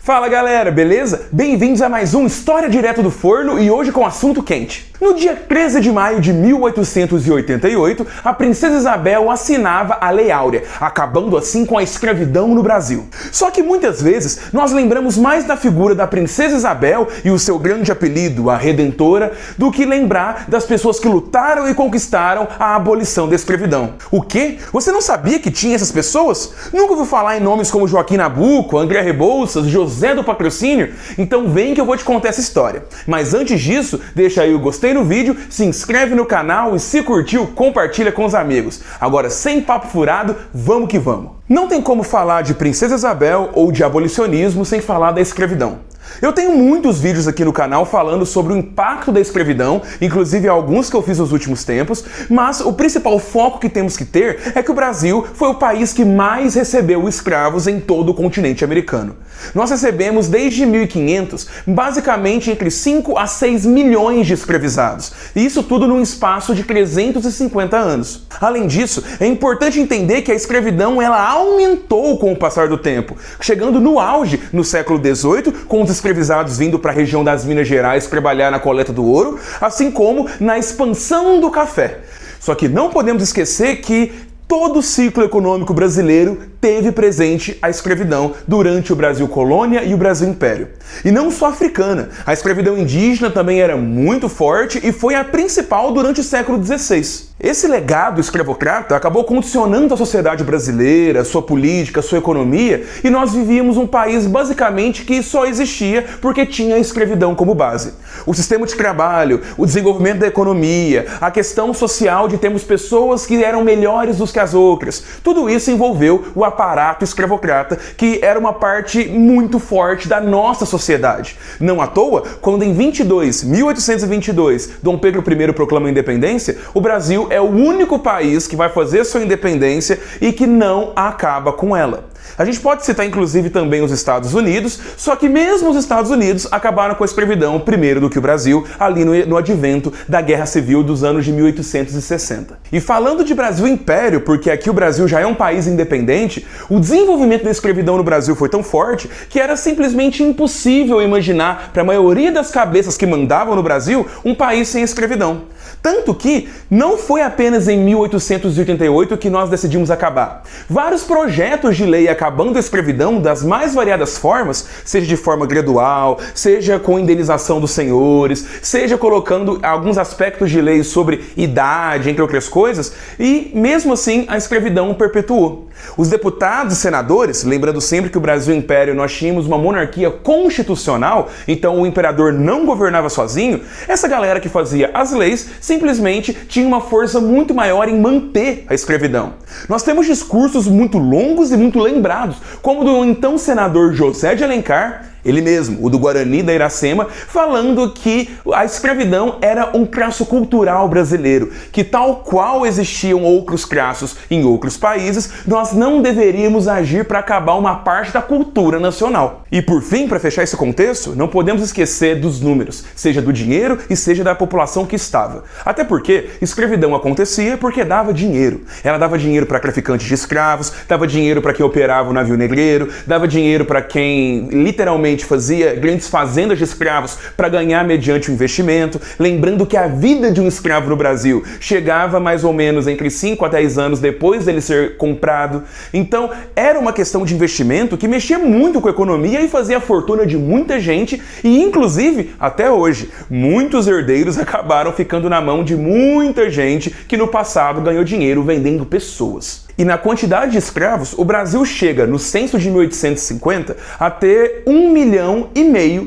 Fala galera, beleza? Bem-vindos a mais um História Direto do Forno e hoje com assunto quente. No dia 13 de maio de 1888, a princesa Isabel assinava a Lei Áurea, acabando assim com a escravidão no Brasil. Só que muitas vezes nós lembramos mais da figura da princesa Isabel e o seu grande apelido, a Redentora, do que lembrar das pessoas que lutaram e conquistaram a abolição da escravidão. O quê? Você não sabia que tinha essas pessoas? Nunca ouviu falar em nomes como Joaquim Nabuco, André Rebouças, José do Patrocínio? Então vem que eu vou te contar essa história. Mas antes disso, deixa aí o gostei no vídeo, se inscreve no canal e se curtiu, compartilha com os amigos. Agora, sem papo furado, vamos que vamos. Não tem como falar de Princesa Isabel ou de abolicionismo sem falar da escravidão. Eu tenho muitos vídeos aqui no canal falando sobre o impacto da escravidão, inclusive alguns que eu fiz nos últimos tempos, mas o principal foco que temos que ter é que o Brasil foi o país que mais recebeu escravos em todo o continente americano. Nós recebemos desde 1500 basicamente entre 5 a 6 milhões de escravizados, e isso tudo num espaço de 350 anos. Além disso, é importante entender que a escravidão ela aumentou com o passar do tempo, chegando no auge no século XVIII, com os escravizados vindo para a região das Minas Gerais trabalhar na coleta do ouro, assim como na expansão do café. Só que não podemos esquecer que todo o ciclo econômico brasileiro teve presente a escravidão durante o Brasil Colônia e o Brasil Império. E não só africana, a escravidão indígena também era muito forte e foi a principal durante o século XVI. Esse legado escravocrata acabou condicionando a sociedade brasileira, sua política, sua economia, e nós vivíamos um país basicamente que só existia porque tinha a escravidão como base. O sistema de trabalho, o desenvolvimento da economia, a questão social de termos pessoas que eram melhores do que as outras, tudo isso envolveu o aparato escravocrata, que era uma parte muito forte da nossa sociedade. Não à toa, quando em 1822, Dom Pedro I proclama a independência, o Brasil é o único país que vai fazer sua independência e que não acaba com ela. A gente pode citar inclusive também os Estados Unidos, só que mesmo os Estados Unidos acabaram com a escravidão primeiro do que o Brasil, ali no advento da Guerra Civil dos anos de 1860. E falando de Brasil Império, porque aqui o Brasil já é um país independente, o desenvolvimento da escravidão no Brasil foi tão forte que era simplesmente impossível imaginar para a maioria das cabeças que mandavam no Brasil um país sem escravidão. Tanto que não foi apenas em 1888 que nós decidimos acabar. Vários projetos de lei acabando a escravidão das mais variadas formas, seja de forma gradual, seja com indenização dos senhores, seja colocando alguns aspectos de lei sobre idade, entre outras coisas, e mesmo assim a escravidão perpetuou. Os deputados e senadores, lembrando sempre que o Brasil Império nós tínhamos uma monarquia constitucional, então o imperador não governava sozinho, essa galera que fazia as leis simplesmente tinha uma força muito maior em manter a escravidão. Nós temos discursos muito longos e muito lembrados, como do então senador José de Alencar, ele mesmo, o do Guarani da Iracema, falando que a escravidão era um traço cultural brasileiro, que tal qual existiam outros traços em outros países, nós não deveríamos agir para acabar uma parte da cultura nacional. E por fim, para fechar esse contexto, não podemos esquecer dos números, seja do dinheiro e seja da população que estava. Até porque escravidão acontecia porque dava dinheiro. Ela dava dinheiro para traficantes de escravos, dava dinheiro para quem operava o navio negreiro, dava dinheiro para quem literalmente fazia grandes fazendas de escravos para ganhar mediante o investimento, lembrando que a vida de um escravo no Brasil chegava mais ou menos entre 5 a 10 anos depois dele ser comprado. Então era uma questão de investimento que mexia muito com a economia e fazia a fortuna de muita gente e inclusive, até hoje, muitos herdeiros acabaram ficando na mão de muita gente que no passado ganhou dinheiro vendendo pessoas. E na quantidade de escravos, o Brasil chega, no censo de 1850, a ter 1,5 milhão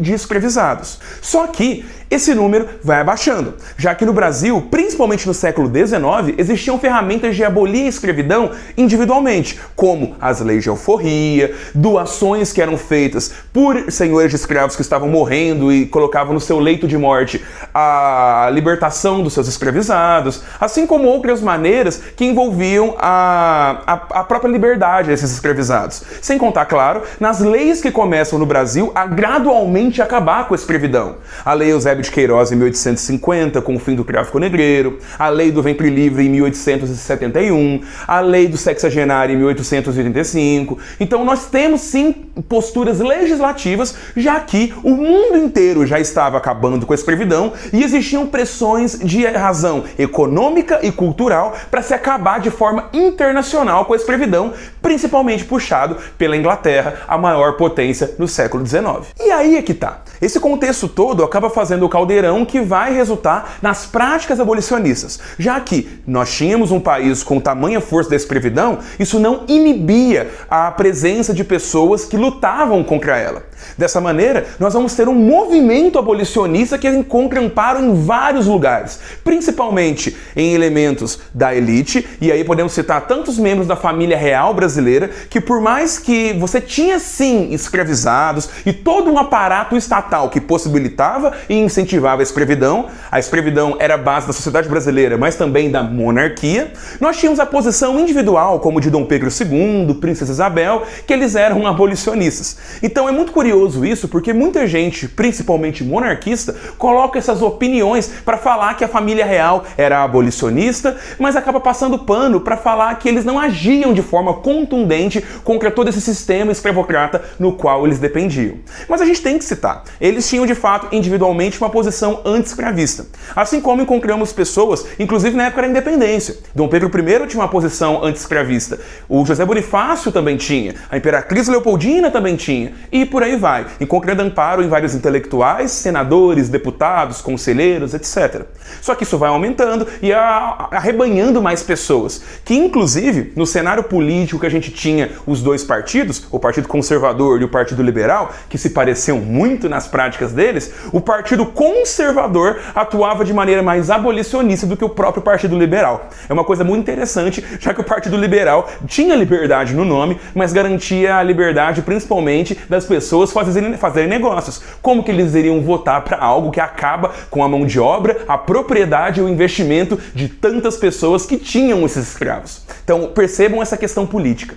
de escravizados. Só que esse número vai abaixando, já que no Brasil, principalmente no século XIX, existiam ferramentas de abolir a escravidão individualmente, como as leis de alforria, doações que eram feitas por senhores de escravos que estavam morrendo e colocavam no seu leito de morte a libertação dos seus escravizados, assim como outras maneiras que envolviam a própria liberdade desses escravizados. Sem contar, claro, nas leis que começam no Brasil a gradualmente acabar com a escravidão. A Lei Eusébio Eusébio de Queiroz em 1850, com o fim do tráfico negreiro, a lei do ventre livre em 1871, a lei do sexagenário em 1885. Então nós temos sim posturas legislativas, já que o mundo inteiro já estava acabando com a escravidão e existiam pressões de razão econômica e cultural para se acabar de forma internacional com a escravidão, principalmente puxado pela Inglaterra, a maior potência no século XIX. E aí é que tá. Esse contexto todo acaba fazendo o caldeirão que vai resultar nas práticas abolicionistas, já que nós tínhamos um país com tamanha força da escravidão, isso não inibia a presença de pessoas que lutavam contra ela. Dessa maneira, nós vamos ter um movimento abolicionista que encontra amparo em vários lugares, principalmente em elementos da elite, e aí podemos citar tantos membros da família real brasileira, que por mais que você tinha sim escravizados e todo um aparato estatal que possibilitava e incentivava a escravidão era a base da sociedade brasileira, mas também da monarquia, nós tínhamos a posição individual, como de Dom Pedro II, Princesa Isabel, que eles eram abolicionistas. Então é muito curioso isso, porque muita gente, principalmente monarquista, coloca essas opiniões para falar que a família real era abolicionista, mas acaba passando pano para falar que eles não agiam de forma contundente contra todo esse sistema escravocrata no qual eles dependiam. Mas a gente tem que citar, eles tinham de fato individualmente uma posição anti-escravista. Assim como encontramos pessoas, inclusive na época da independência. Dom Pedro I tinha uma posição anti-escravista, o José Bonifácio também tinha, a Imperatriz Leopoldina também tinha, e por aí vai, encontrando amparo em vários intelectuais, senadores, deputados, conselheiros, etc. Só que isso vai aumentando e arrebanhando mais pessoas, que inclusive no cenário político que a gente tinha os dois partidos, o Partido Conservador e o Partido Liberal, que se pareciam muito nas práticas deles, o Partido Conservador atuava de maneira mais abolicionista do que o próprio Partido Liberal. É uma coisa muito interessante, já que o Partido Liberal tinha liberdade no nome, mas garantia a liberdade principalmente das pessoas fazerem negócios. Como que eles iriam votar para algo que acaba com a mão de obra, a propriedade e o investimento de tantas pessoas que tinham esses escravos? Então percebam essa questão política.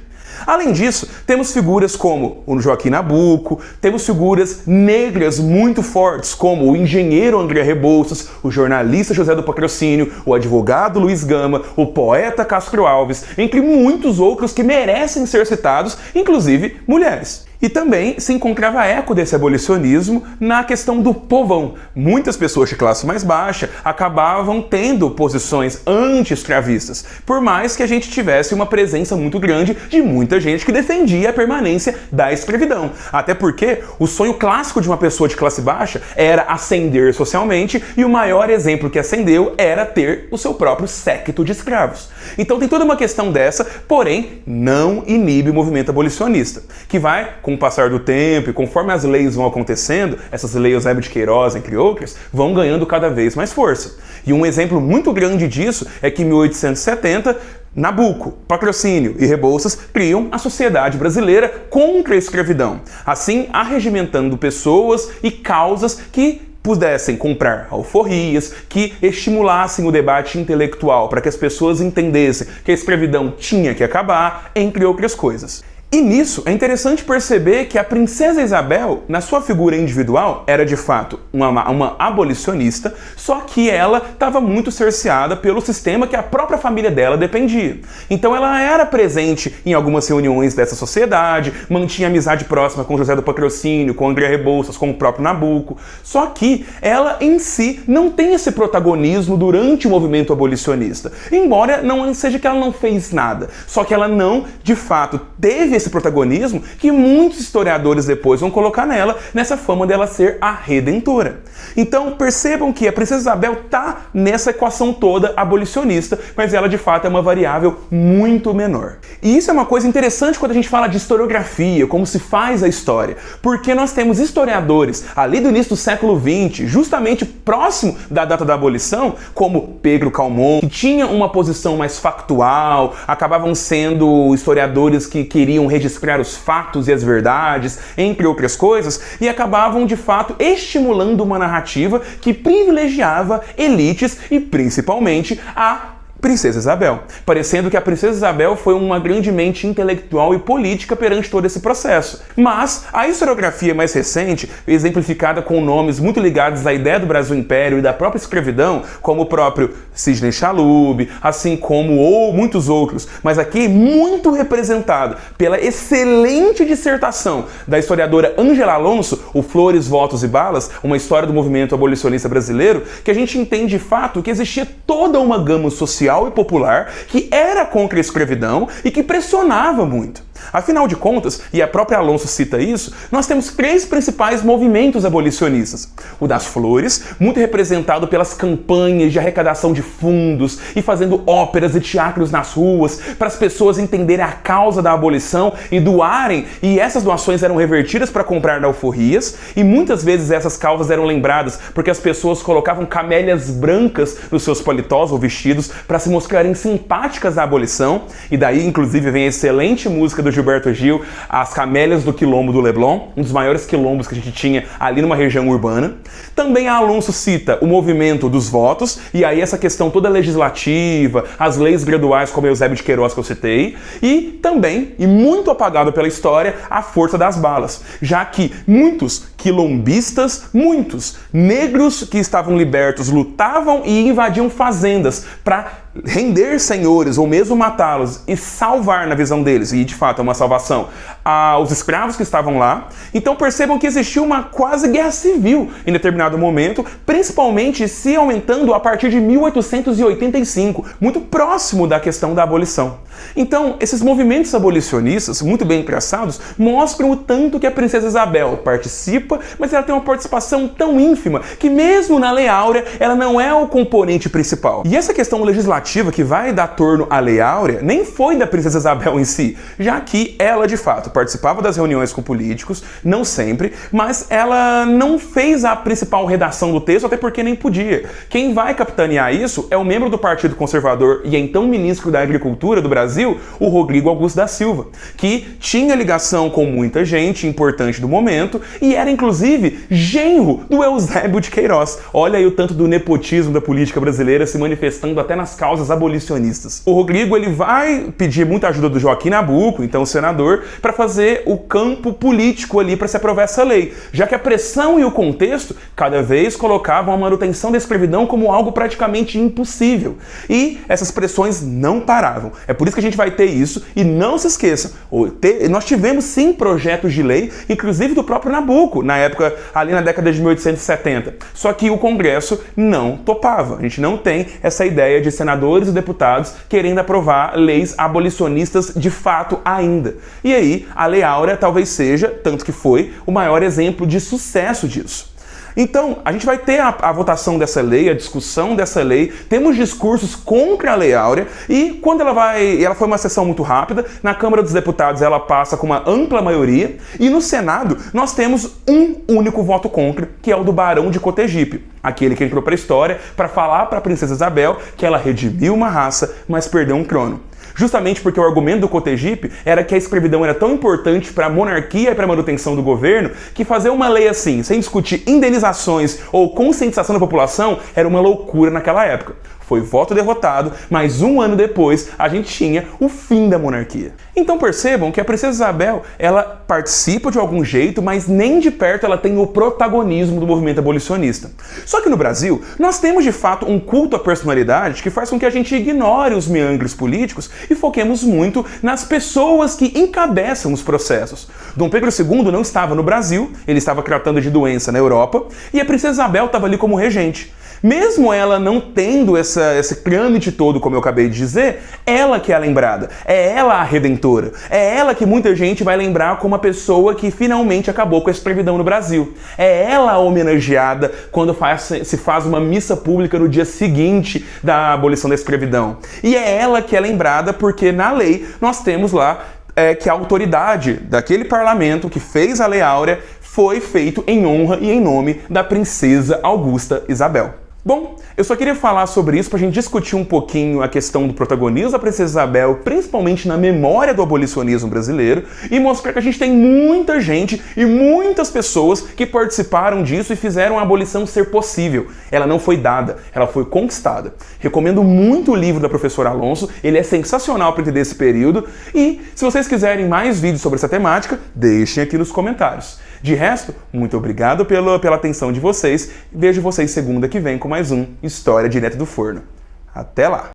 Além disso, temos figuras como o Joaquim Nabuco, temos figuras negras muito fortes, como o engenheiro André Rebouças, o jornalista José do Patrocínio, o advogado Luiz Gama, o poeta Castro Alves, entre muitos outros que merecem ser citados, inclusive mulheres. E também se encontrava eco desse abolicionismo na questão do povão. Muitas pessoas de classe mais baixa acabavam tendo posições anti-escravistas, por mais que a gente tivesse uma presença muito grande de muita gente que defendia a permanência da escravidão. Até porque o sonho clássico de uma pessoa de classe baixa era ascender socialmente, e o maior exemplo que ascendeu era ter o seu próprio séquito de escravos. Então tem toda uma questão dessa, porém não inibe o movimento abolicionista, que vai, com o passar do tempo e conforme as leis vão acontecendo, essas leis Eusébio de Queiroz, entre outras, vão ganhando cada vez mais força. E um exemplo muito grande disso é que em 1870, Nabuco, Patrocínio e Rebouças criam a Sociedade Brasileira contra a Escravidão, assim arregimentando pessoas e causas que pudessem comprar alforrias, que estimulassem o debate intelectual para que as pessoas entendessem que a escravidão tinha que acabar, entre outras coisas. E nisso é interessante perceber que a Princesa Isabel, na sua figura individual, era de fato uma abolicionista, só que ela estava muito cerceada pelo sistema que a própria família dela dependia. Então ela era presente em algumas reuniões dessa sociedade, mantinha amizade próxima com José do Patrocínio, com André Rebouças, com o próprio Nabuco, só que ela em si não tem esse protagonismo durante o movimento abolicionista, embora não seja que ela não fez nada, só que ela não, de fato, teve esse protagonismo que muitos historiadores depois vão colocar nela, nessa fama dela ser a redentora. Então percebam que a Princesa Isabel está nessa equação toda abolicionista, mas ela de fato é uma variável muito menor. E isso é uma coisa interessante quando a gente fala de historiografia, como se faz a história, porque nós temos historiadores ali do início do século XX, justamente próximo da data da abolição, como Pedro Calmon, que tinha uma posição mais factual, acabavam sendo historiadores que queriam registrar os fatos e as verdades, entre outras coisas, e acabavam de fato estimulando uma narrativa que privilegiava elites e principalmente a Princesa Isabel, parecendo que a Princesa Isabel foi uma grande mente intelectual e política perante todo esse processo. Mas a historiografia mais recente, exemplificada com nomes muito ligados à ideia do Brasil Império e da própria escravidão, como o próprio Sidney Chalub, assim como muitos outros, mas aqui muito representado pela excelente dissertação da historiadora Ângela Alonso, o Flores, Votos e Balas, uma história do movimento abolicionista brasileiro, que a gente entende de fato que existia toda uma gama social e popular que era contra a escravidão e que pressionava muito. Afinal de contas, e a própria Alonso cita isso, nós temos 3 principais movimentos abolicionistas. O das Flores, muito representado pelas campanhas de arrecadação de fundos e fazendo óperas e teatros nas ruas para as pessoas entenderem a causa da abolição e doarem, e essas doações eram revertidas para comprar alforrias, e muitas vezes essas causas eram lembradas porque as pessoas colocavam camélias brancas nos seus paletós ou vestidos para se mostrarem simpáticas à abolição, e daí inclusive vem a excelente música do Gilberto Gil, As Camélias do Quilombo do Leblon, um dos maiores quilombos que a gente tinha ali numa região urbana. Também a Alonso cita o movimento dos votos, e aí essa questão toda legislativa, as leis graduais como Eusébio de Queiroz que eu citei, e também, e muito apagado pela história, a força das balas, já que muitos quilombistas, muitos negros que estavam libertos lutavam e invadiam fazendas para render senhores ou mesmo matá-los e salvar, na visão deles, e de fato é uma salvação, aos escravos que estavam lá. Então percebam que existiu uma quase guerra civil em determinado momento, principalmente se aumentando a partir de 1885, muito próximo da questão da abolição. Então esses movimentos abolicionistas, muito bem traçados, mostram o tanto que a Princesa Isabel participa, mas ela tem uma participação tão ínfima que mesmo na Lei Áurea ela não é o componente principal. E essa questão legislativa que vai dar torno à Lei Áurea nem foi da Princesa Isabel em si, já que ela de fato participava das reuniões com políticos, não sempre, mas ela não fez a principal redação do texto, até porque nem podia. Quem vai capitanear isso é o membro do Partido Conservador e então ministro da Agricultura do Brasil, o Rodrigo Augusto da Silva, que tinha ligação com muita gente importante do momento e era inclusive genro do Eusébio de Queiroz. Olha aí o tanto do nepotismo da política brasileira se manifestando até nas causas abolicionistas. O Rodrigo ele vai pedir muita ajuda do Joaquim Nabuco, então o senador, para fazer o campo político ali para se aprovar essa lei, já que a pressão e o contexto cada vez colocavam a manutenção da escravidão como algo praticamente impossível. E essas pressões não paravam. É por isso que a gente vai ter isso, e não se esqueçam, nós tivemos sim projetos de lei, inclusive do próprio Nabuco, na época, ali na década de 1870. Só que o Congresso não topava. A gente não tem essa ideia de senadores e deputados querendo aprovar leis abolicionistas de fato ainda. E aí, a Lei Áurea talvez seja, tanto que foi, o maior exemplo de sucesso disso. Então, a gente vai ter a votação dessa lei, a discussão dessa lei, temos discursos contra a Lei Áurea, e quando ela foi uma sessão muito rápida, na Câmara dos Deputados ela passa com uma ampla maioria, e no Senado nós temos um único voto contra, que é o do Barão de Cotegipe, aquele que entrou para a história para falar para a Princesa Isabel que ela redimiu uma raça, mas perdeu um trono. Justamente porque o argumento do Cotegipe era que a escravidão era tão importante para a monarquia e para a manutenção do governo que fazer uma lei assim, sem discutir indenizações ou conscientização da população, era uma loucura naquela época. Foi voto derrotado, mas um ano depois a gente tinha o fim da monarquia. Então percebam que a Princesa Isabel, ela participa de algum jeito, mas nem de perto ela tem o protagonismo do movimento abolicionista. Só que no Brasil, nós temos de fato um culto à personalidade que faz com que a gente ignore os meandros políticos e foquemos muito nas pessoas que encabeçam os processos. Dom Pedro II não estava no Brasil, ele estava tratando de doença na Europa, e a Princesa Isabel estava ali como regente. Mesmo ela não tendo esse trâmite todo, como eu acabei de dizer, ela que é lembrada, é ela a redentora, é ela que muita gente vai lembrar como a pessoa que finalmente acabou com a escravidão no Brasil. É ela a homenageada quando se faz uma missa pública no dia seguinte da abolição da escravidão. E é ela que é lembrada porque na lei nós temos lá que a autoridade daquele parlamento que fez a Lei Áurea foi feito em honra e em nome da Princesa Augusta Isabel. Bom, eu só queria falar sobre isso pra gente discutir um pouquinho a questão do protagonismo da Princesa Isabel, principalmente na memória do abolicionismo brasileiro, e mostrar que a gente tem muita gente e muitas pessoas que participaram disso e fizeram a abolição ser possível. Ela não foi dada, ela foi conquistada. Recomendo muito o livro da professora Alonso, ele é sensacional para entender esse período, e se vocês quiserem mais vídeos sobre essa temática, deixem aqui nos comentários. De resto, muito obrigado pela atenção de vocês. Vejo vocês segunda que vem com mais um História Direto do Forno. Até lá!